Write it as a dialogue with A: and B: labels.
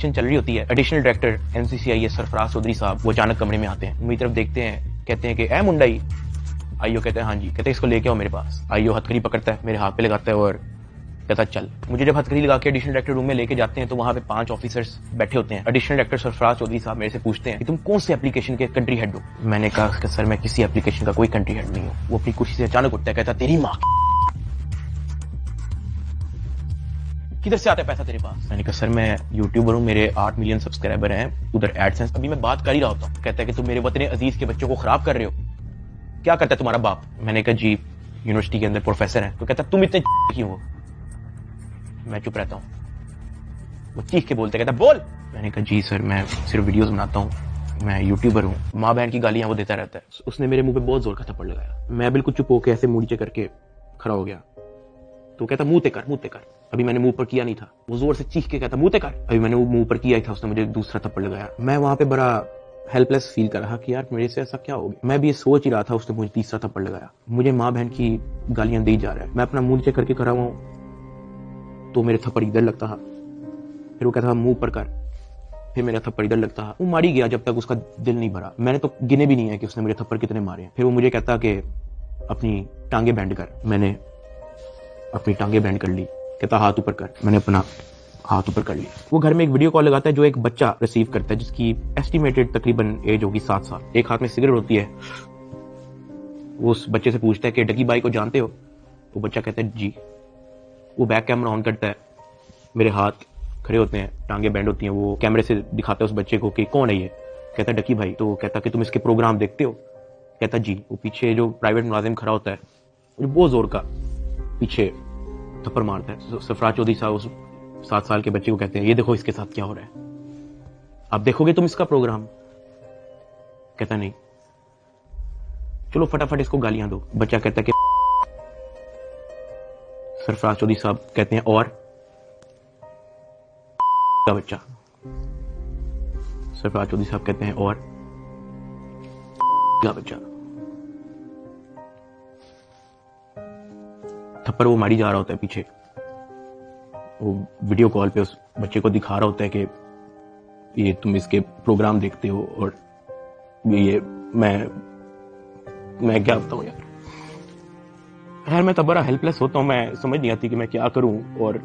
A: चल रही होती है। एडिशनल डायरेक्टर एमसीसीआई सरफराज चौधरी साहब वो अचानक कमरे में आते हैं, मेरी तरफ देखते हैं, कहते हैं कि ए मुंडाई। आईओ कहते हैं हाँ जी। कहते हैं इसको लेके आओ मेरे पास। आईओ हथकड़ी पकड़ता है, मेरे हाथ पे लगाता है और कहता चल। मुझे जब हथकड़ी लगा के एडिशनल डायरेक्टर रूम में लेके जाते हैं तो वहां पे 5 ऑफिसर्स बैठे होते हैं। एडिशनल डायरेक्टर सरफराज चौधरी साहब मेरे से पूछते हैं कि तुम कौन से एप्लीकेशन के कंट्री हेड हो। मैंने कहा कि सर मैं किसी एप्लीकेशन का कोई कंट्री हेड नहीं हूँ। वो अपनी खुशी से अचानक उठता है, कहता तेरी माँ किधर से आता है पैसा तेरे पास। मैंने कहा सर मैं यूट्यूबर हूँ, मेरे 8 मिलियन सब्सक्राइबर हैं, उधर एडसेंस। अभी मैं बात कर ही रहा होता हूँ। कहता है कि तुम मेरे वतन अजीज के बच्चों को खराब कर रहे हो, क्या करता है तुम्हारा बाप। मैंने कहा जी यूनिवर्सिटी के अंदर प्रोफेसर है। तो कहता तुम इतने क्यों हो। मैं चुप रहता हूँ। वो चीख के बोलते, कहता बोल। मैंने कहा जी सर मैं सिर्फ वीडियोस बनाता हूँ, मैं यूट्यूबर हूँ। माँ बहन की गालियां वो देता रहता है। उसने मेरे मुंह पे बहुत जोर का थप्पड़ लगाया। मैं बिल्कुल चुप होकर ऐसे मुंह नीचे करके खड़ा हो गया। तो कहता मुंह ते कर, मुंह ते कर। अभी मैंने मुंह पर किया नहीं था। वो जोर से चीख के कहता मुंह ते कर। अभी मैंने वो मुंह पर किया ही था, उसने मुझे दूसरा थप्पड़ लगाया। मैं वहां पे बड़ा हेल्पलेस फील कर रहा कि यार मेरे से ऐसा क्या हो गया। मैं भी ये सोच ही रहा था, उसने मुझे तीसरा थप्पड़ लगाया। मुझे माँ बहन की गालियां दी जा रहा है। मैं अपना मुंह नीचे करके खड़ा हुआ हूं तो मेरे थप्पड़ इधर लगता है, फिर वो कहता मुंह पर कर, फिर मेरा थप्पड़ इधर लगता है। वो मार ही गया जब तक उसका दिल नहीं भरा। मैंने तो गिने भी नहीं है कि उसने मेरे थप्पड़ कितने मारे हैं। फिर वो मुझे कहता कि अपनी टांगे बैंड कर। मैंने अपनी टांगे बैंड कर ली। कहता हाथ ऊपर कर। मैंने अपना हाथ ऊपर कर लिया। वो घर में एक वीडियो कॉल लगाता है जो एक बच्चा रिसीव करता है जिसकी एस्टिमेटेड तकरीबन एज होगी 7 साल। एक हाथ में सिगरेट होती है। वो उस बच्चे से पूछता है कि डगी बाई को जानते हो। वो बच्चा कहता है जी। वो बैक कैमरा ऑन करता है, मेरे हाथ खड़े होते हैं, टांगे बैंड होती हैं। वो कैमरे से दिखाता है उस बच्चे को कि कौन है ये। कहता है डकी भाई। तो कहता कि तुम इसके प्रोग्राम देखते हो। कहता जी। वो पीछे जो प्राइवेट मुलाजिम खड़ा होता है वो बहुत जोर का पीछे थप्पड़ मारता है। सरफराज चौधरी साहब उस 7 साल के बच्चे को कहते हैं ये देखो इसके साथ क्या हो रहा है, आप देखोगे तुम इसका प्रोग्राम। कहता नहीं, चलो फटाफट इसको गालियां दो। बच्चा कहता है कि सरफराज चौधरी साहब कहते हैं और का बच्चा। सरफराज चौधरी साहब कहते हैं और का बच्चा। थप्पड़ वो मारी जा रहा होता है पीछे। वो वीडियो कॉल पे उस बच्चे को दिखा रहा होता है कि ये तुम इसके प्रोग्राम देखते हो और ये मैं क्या बताऊं यार। खैर मैं तब बड़ा हेल्पलेस होता हूं, मैं समझ नहीं आती कि मैं क्या करूं। और